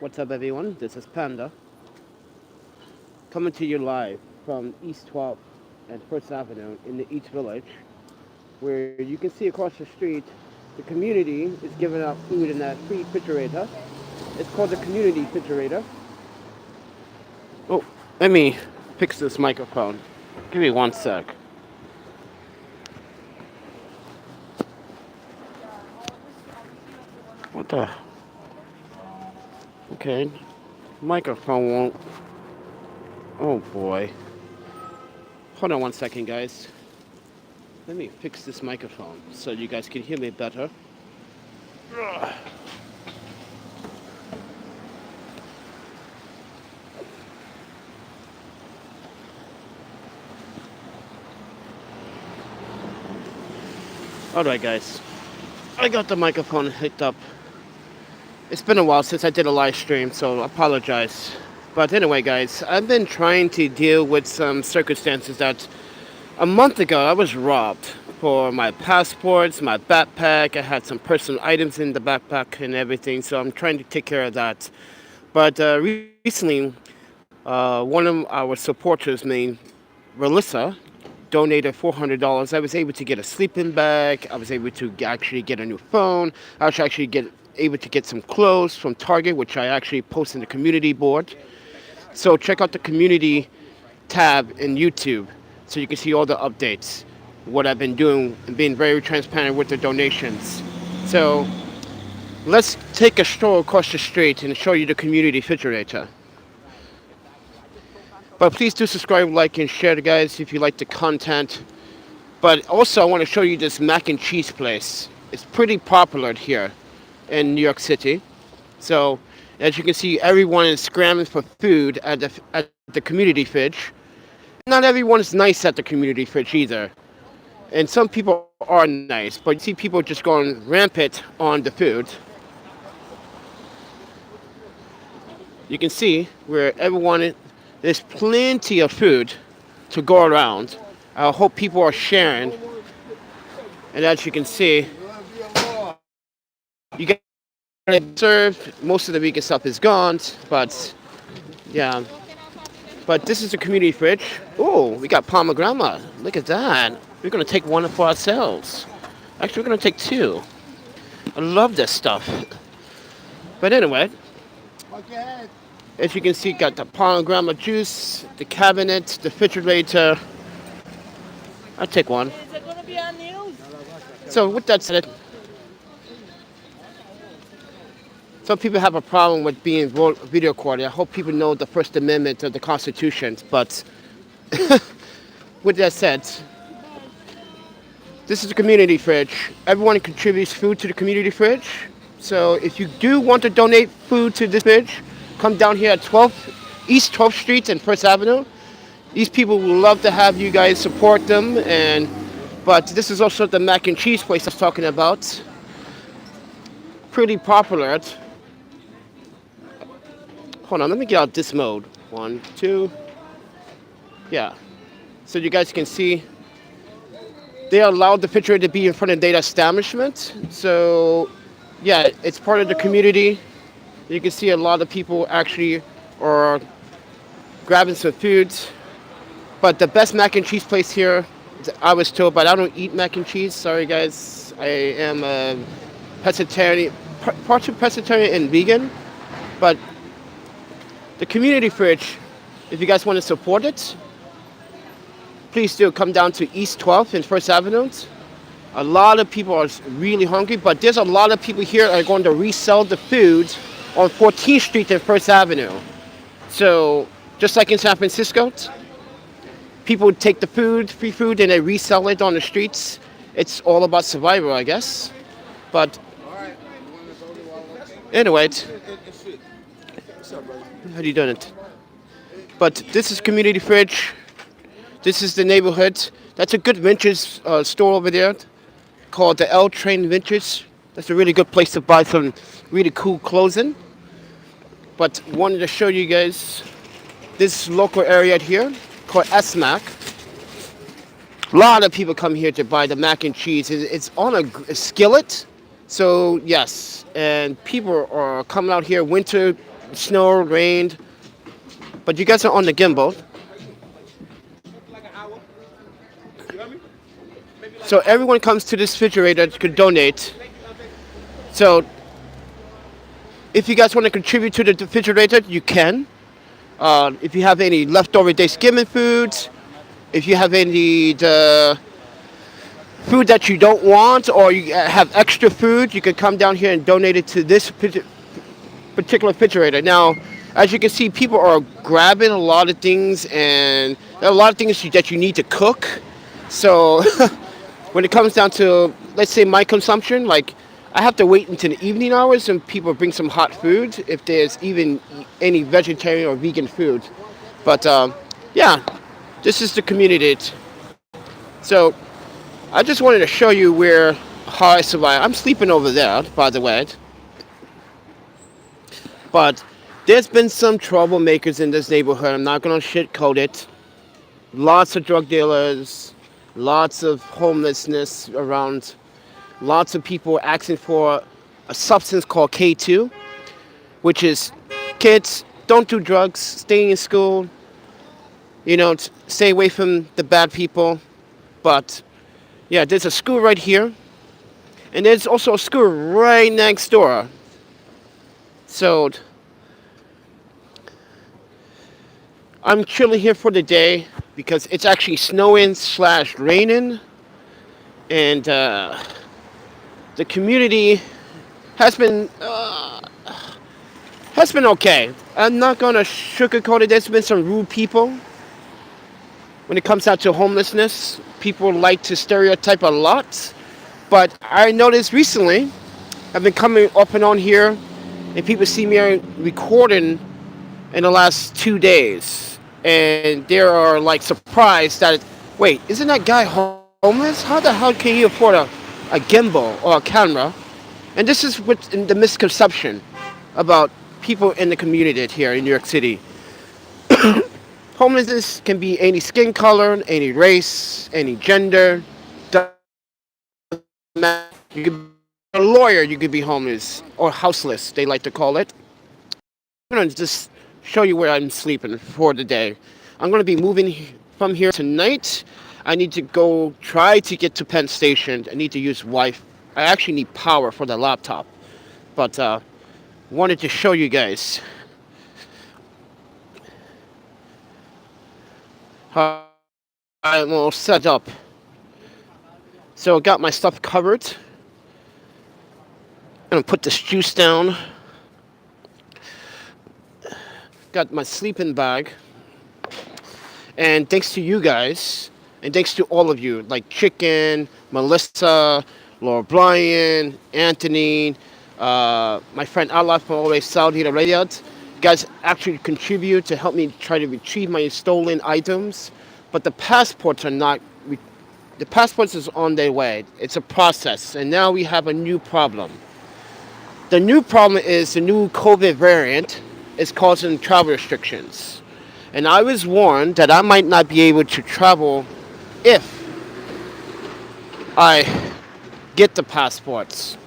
What's up, everyone? This is Panda coming to you live from East 12th and First Avenue in the East Village, where you can see across the street the community is giving out food in that free refrigerator. It's called the Community Refrigerator. Oh, let me fix this microphone. Give me one sec. What the? Okay, microphone won't. Oh boy. Hold on one second, guys. Let me fix this microphone so you guys can hear me better. Ugh. Alright, guys. I got the microphone hooked up. It's been a while since I did a live stream, so I apologize. But anyway, guys, I've been trying to deal with some circumstances that a month ago I was robbed for my passports, my backpack. I had some personal items in the backpack and everything, so I'm trying to take care of that. But recently, one of our supporters named Melissa donated $400. I was able to get a sleeping bag. I was able to actually get a new phone. I was actually able to get some clothes from Target, which I actually post in the community board. So check out the community tab in YouTube so you can see all the updates, what I've been doing, and being very transparent with the donations. So let's take a stroll across the street and show you the community refrigerator. But please do subscribe, like, and share, guys, if you like the content. But also, I want to show you this mac and cheese place. It's pretty popular here in New York City. So, as you can see, everyone is scrambling for food at the community fridge. Not everyone is nice at the community fridge either. And some people are nice, but you see people just going rampant on the food. You can see where there's plenty of food to go around. I hope people are sharing. And as you can see, you get served. Most of the vegan stuff is gone, but yeah. But this is the community fridge. Oh, we got pomegranate. Look at that. We're gonna take one for ourselves. Actually, we're gonna take two. I love this stuff. But anyway, as you can see, got the pomegranate juice, the cabinet, the refrigerator. I'll take one. Is it going to be on news? So with that said, some people have a problem with being video recorded. I hope people know the First Amendment of the Constitution. But with that said, this is the community fridge. Everyone contributes food to the community fridge. So if you do want to donate food to this fridge, come down here at East 12th Street and First Avenue. These people would love to have you guys support them. But this is also the mac and cheese place I was talking about. Pretty popular. Hold on, let me get out this mode. 1, 2. Yeah. So you guys can see they allowed the refrigerator to be in front of data establishment. So yeah, it's part of the community. You can see a lot of people actually are grabbing some food. But the best mac and cheese place here, I was told, but I don't eat mac and cheese. Sorry, guys. I am a pescatarian, partial pescatarian and vegan. But the community fridge, if you guys want to support it, please do come down to East 12th and First Avenue. A lot of people are really hungry, but there's a lot of people here that are going to resell the food on 14th Street and First Avenue. So just like in San Francisco, people take the food, free food, and they resell it on the streets. It's all about survival, I guess. But anyway, how do you doing it? But this is community fridge. This is the neighborhood. That's a good vintage store over there called the L Train Vintage. That's a really good place to buy some really cool clothing. But wanted to show you guys this local area here called SMAC. A lot of people come here to buy the mac and cheese. It's on a skillet. So yes, and people are coming out here winter snowed, rained, but you guys are on the gimbal. So everyone comes to this refrigerator to donate. So if you guys want to contribute to the refrigerator, you can. If you have any leftover Thanksgiving foods, if you have any food that you don't want, or you have extra food, you can come down here and donate it to this particular refrigerator. Now, as you can see, people are grabbing a lot of things, and there are a lot of things that you need to cook. So when it comes down to, let's say, my consumption, like, I have to wait until the evening hours and people bring some hot food if there's even any vegetarian or vegan food. But yeah, this is the community. So I just wanted to show you how I survive. I'm sleeping over there, by the way. But there's been some troublemakers in this neighborhood. I'm not going to shitcoat it. Lots of drug dealers, lots of homelessness around. Lots of people asking for a substance called K2, which is kids, don't do drugs, stay in school, stay away from the bad people. But yeah, there's a school right here, and there's also a school right next door. So I'm chilling here for the day because it's actually snowing/raining, and the community has been okay. I'm not gonna sugarcoat it. There's been some rude people when it comes out to homelessness. People like to stereotype a lot, but I noticed recently I've been coming up and on here, and people see me recording in the last 2 days, and they are like surprised that, wait, isn't that guy homeless? How the hell can he afford a gimbal or a camera? And this is what's in the misconception about people in the community here in New York City. Homelessness can be any skin color, any race, any gender. You could be a lawyer, you could be homeless or houseless, they like to call it. I'm going to just show you where I'm sleeping for the day. I'm going to be moving from here tonight. I need to try to get to Penn Station. I need to use Wi-Fi. I actually need power for the laptop. But wanted to show you guys how I'm all set up. So I got my stuff covered. I'm going to put this juice down. Got my sleeping bag. And thanks to you guys, and thanks to all of you, like Chicken, Melissa, Laura Bryan, Anthony, my friend Allah from all the way Saudi Arabia. You guys actually contribute to help me try to retrieve my stolen items. But the passports the passports is on their way. It's a process. And now we have a new problem. The new problem is the new COVID variant is causing travel restrictions. And I was warned that I might not be able to travel if I get the passports.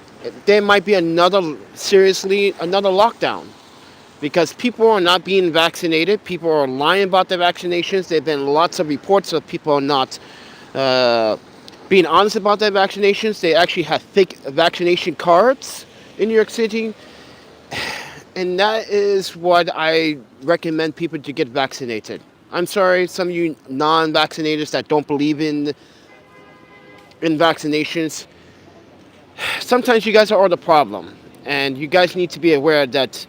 There might be another lockdown because people are not being vaccinated. People are lying about their vaccinations. There have been lots of reports of people not being honest about their vaccinations. They actually have fake vaccination cards in New York City. And that is what I recommend people to get vaccinated. I'm sorry, some of you non-vaccinators that don't believe in vaccinations. Sometimes you guys are the problem. And you guys need to be aware that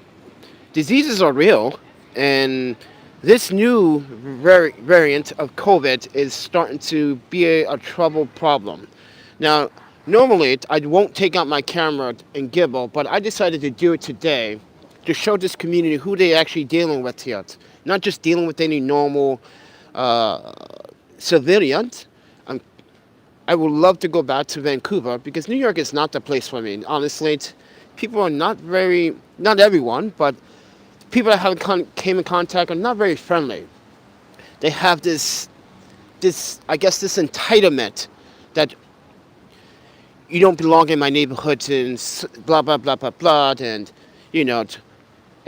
diseases are real. And this new variant of COVID is starting to be a trouble problem. Now, normally I won't take out my camera and gimbal, but I decided to do it today to show this community who they're actually dealing with here. Not just dealing with any normal civilians. I would love to go back to Vancouver because New York is not the place for me. Honestly, people are not everyone, but people that have came in contact are not very friendly. They have this entitlement that you don't belong in my neighborhood and blah, blah, blah, blah, blah, and,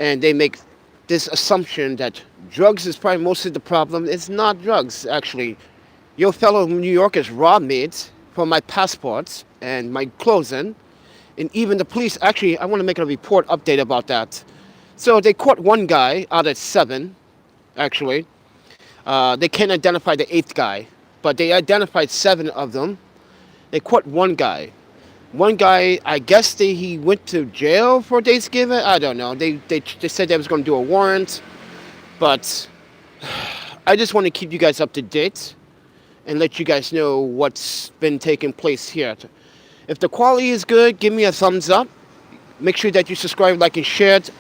and they make this assumption that drugs is probably mostly the problem. It's not drugs, actually. Your fellow New Yorkers robbed me for my passports and my clothing, and even the police. Actually, I want to make a report update about that. So they caught one guy out of 7, actually. They can't identify the 8th guy, but they identified 7 of them. They caught one guy. One guy, I guess he went to jail for Thanksgiving. I don't know. They said they was going to do a warrant, but I just want to keep you guys up to date and let you guys know what's been taking place here. If the quality is good, give me a thumbs up. Make sure that you subscribe, like, and share it.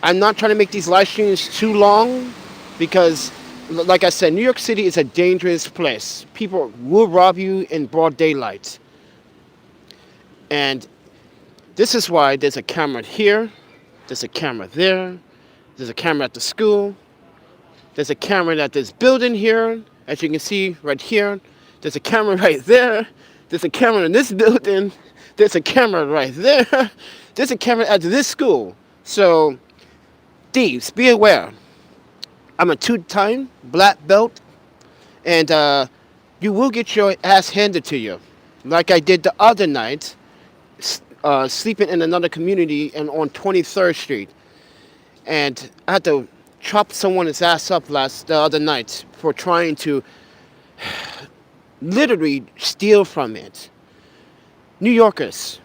I'm not trying to make these live streams too long because, like I said, New York City is a dangerous place. People will rob you in broad daylight. And this is why there's a camera here, there's a camera there, there's a camera at the school, there's a camera at this building here, as you can see right here, there's a camera right there, there's a camera in this building, there's a camera right there, there's a camera at this school. So, thieves, be aware. I'm a 2-time black belt, and you will get your ass handed to you, like I did the other night. Sleeping in another community and on 23rd Street, and I had to chop someone's ass up the other night for trying to literally steal from it. New Yorkers,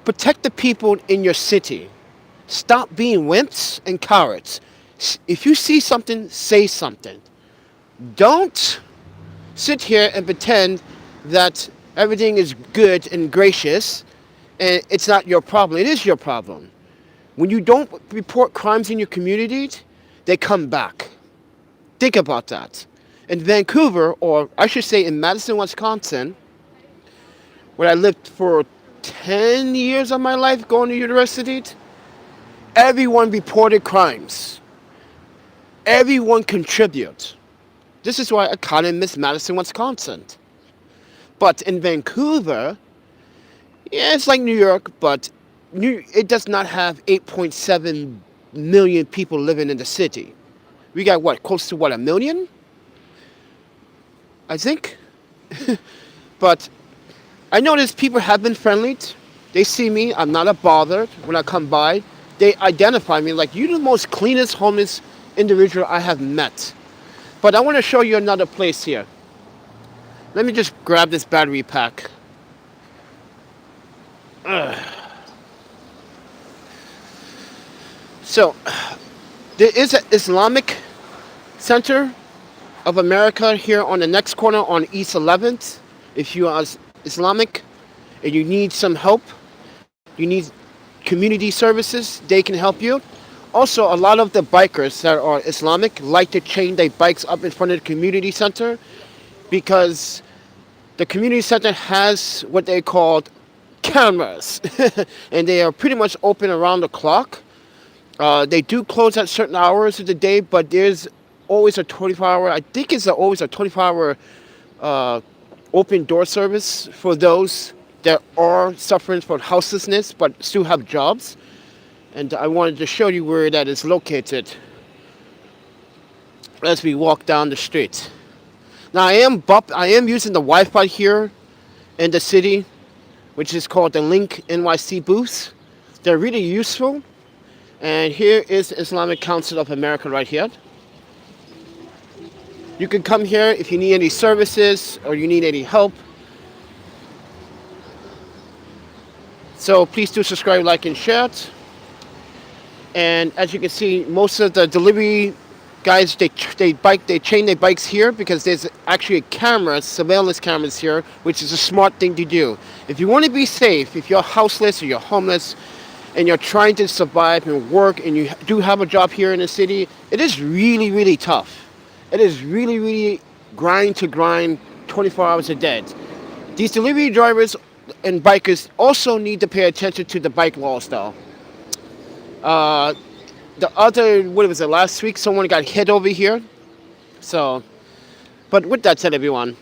protect the people in your city. Stop being wimps and cowards. If you see something, say something. Don't sit here and pretend that everything is good and gracious. And it's not your problem. It is your problem. When you don't report crimes in your community, they come back. Think about that. In Vancouver, or I should say in Madison, Wisconsin, where I lived for 10 years of my life going to university, everyone reported crimes. Everyone contributes. This is why I kind of miss Madison, Wisconsin. But in Vancouver, yeah, it's like New York, but it does not have 8.7 million people living in the city. We got what, close to what, 1 million? I think. But I notice people have been friendly. They see me. I'm not a bother when I come by. They identify me like, you're the most cleanest homeless individual I have met. But I want to show you another place here. Let me just grab this battery pack. So, there is an Islamic Center of America here on the next corner on East 11th. If you are Islamic and you need some help, you need community services, they can help you. Also, a lot of the bikers that are Islamic like to chain their bikes up in front of the community center because the community center has what they call cameras and they are pretty much open around the clock. They do close at certain hours of the day, but there's always a 24-hour, I think it's always a 24-hour open door service for those that are suffering from houselessness but still have jobs. And I wanted to show you where that is located as we walk down the street. Now I am using the Wi-Fi here in the city, which is called the Link NYC booths. They're really useful. And here is Islamic Council of America right here. You can come here if you need any services or you need any help. So please do subscribe, like, and share it. And as you can see, most of the delivery guys, they chain their bikes here because there's actually cameras, surveillance cameras here, which is a smart thing to do. If you want to be safe, if you're houseless or you're homeless and you're trying to survive and work and you do have a job here in the city, it is really, really tough. It is really, really grind 24 hours a day. These delivery drivers and bikers also need to pay attention to the bike laws though. Last week someone got hit over here. So, but with that said, everyone,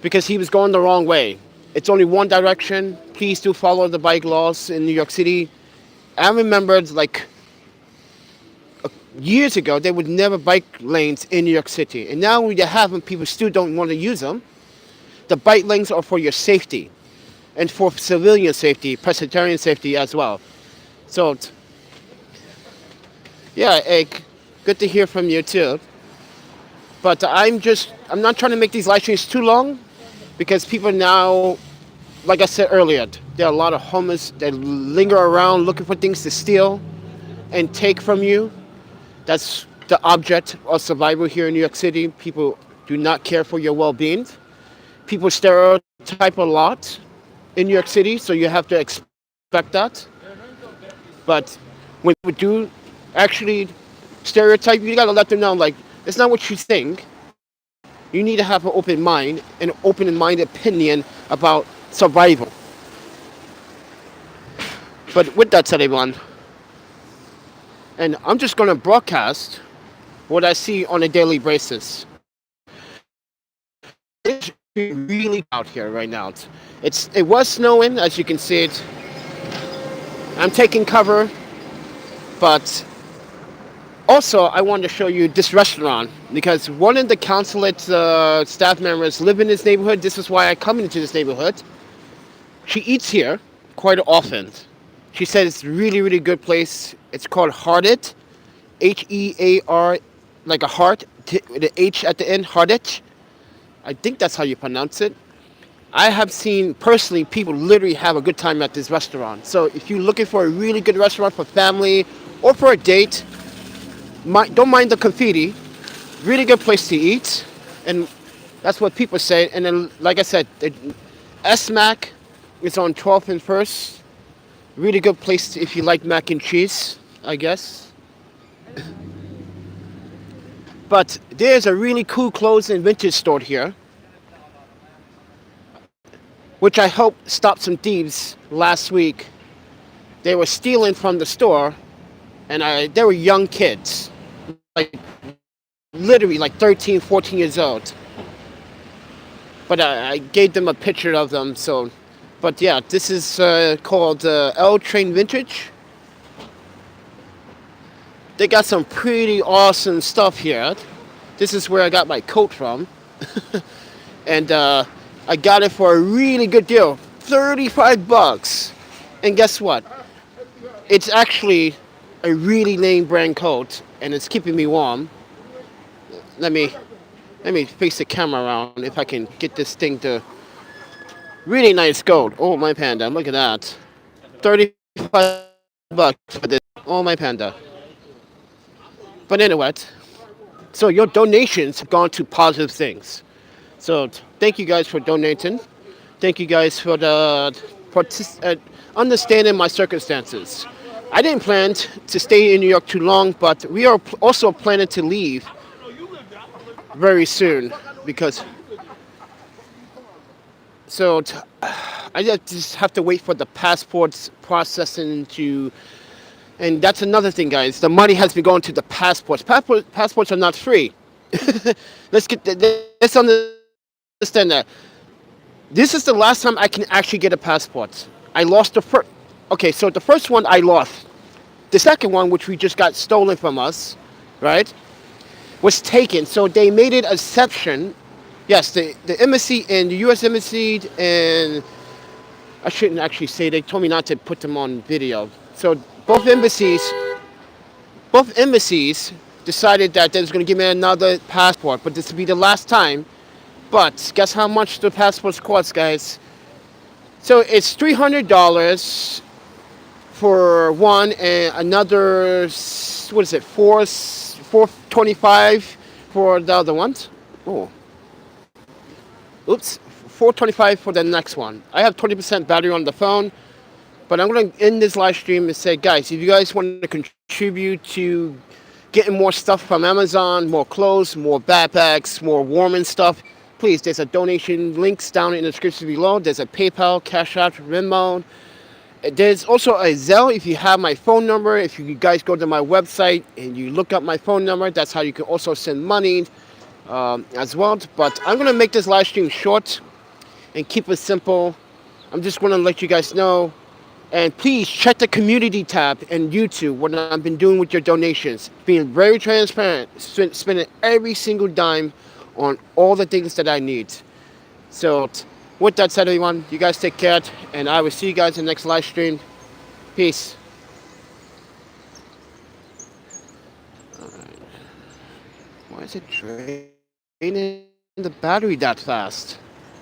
because he was going the wrong way. It's only one direction. Please do follow the bike laws in New York City. I remembered like years ago, there would never bike lanes in New York City. And now when you have them, people still don't want to use them. The bike lanes are for your safety and for civilian safety, pedestrian safety as well. So, yeah, good to hear from you too. But I'm not trying to make these live streams too long because people now, like I said earlier, there are a lot of homeless that linger around looking for things to steal and take from you. That's the object of survival here in New York City. People do not care for your well-being. People stereotype a lot in New York City, so you have to expect that. But when we do actually stereotype, you gotta let them know, like, it's not what you think. You need to have an open mind and an open-minded opinion about survival. But with that said, everyone, and I'm just gonna broadcast what I see on a daily basis. It's really out here right now. It was snowing, as you can see it. I'm taking cover, but also I wanted to show you this restaurant because one of the consulate staff members live in this neighborhood. This is why I come into this neighborhood. She eats here quite often. She said it's really, really good place. It's called Hearted, H-E-A-R, like a heart, with an H at the end, Hearted. I think that's how you pronounce it. I have seen personally people literally have a good time at this restaurant. So if you're looking for a really good restaurant for family or for a date, don't mind the graffiti. Really good place to eat, and that's what people say. And then, like I said, S-Mac is on 12th and 1st. Really good place if you like mac and cheese, I guess. But there's a really cool clothes and vintage store here, which I hope stopped some thieves last week. They were stealing from the store, and they were young kids, like literally like 13, 14 years old. But I gave them a picture of them, so. But yeah, this is called L Train Vintage. They got some pretty awesome stuff here. This is where I got my coat from. And I got it for a really good deal, $35. And guess what? It's actually a really name brand coat, and it's keeping me warm. Let me face the camera around if I can get this thing to. Really nice coat. Oh my panda, look at that. $35 for this. Oh my panda. But anyway, so your donations have gone to positive things. So thank you guys for donating. Thank you guys for understanding my circumstances. I didn't plan to stay in New York too long, but we are also planning to leave very soon because. So I just have to wait for the passports processing to. And that's another thing, guys. The money has been going to the passports. Passports are not free. Let's understand that. This is the last time I can actually get a passport. I lost the first. Okay, so the first one I lost. The second one, which we just got stolen from us, right, was taken. So they made it a section. Yes, the embassy and the U.S. embassy, and I shouldn't actually say. They told me not to put them on video. So both embassies decided that they was going to give me another passport, but this would be the last time. But guess how much the passports cost, guys? So it's $300 for one, and another, what is it, $425 for the other ones. Oh, oops, $425 for the next one. I have 20% battery on the phone. But I'm going to end this live stream and say, guys, if you guys want to contribute to getting more stuff from Amazon, more clothes, more backpacks, more warming stuff, please, there's a donation links down in the description below. There's a PayPal, Cash App, Venmo. There's also a Zelle if you have my phone number. If you guys go to my website and you look up my phone number, that's how you can also send money as well. But I'm going to make this live stream short and keep it simple. I'm just going to let you guys know And please check the community tab in YouTube, what I've been doing with your donations. Being very transparent, spending every single dime on all the things that I need. So with that said, everyone, you guys take care, and I will see you guys in the next live stream. Peace. All right. Why is it draining the battery that fast?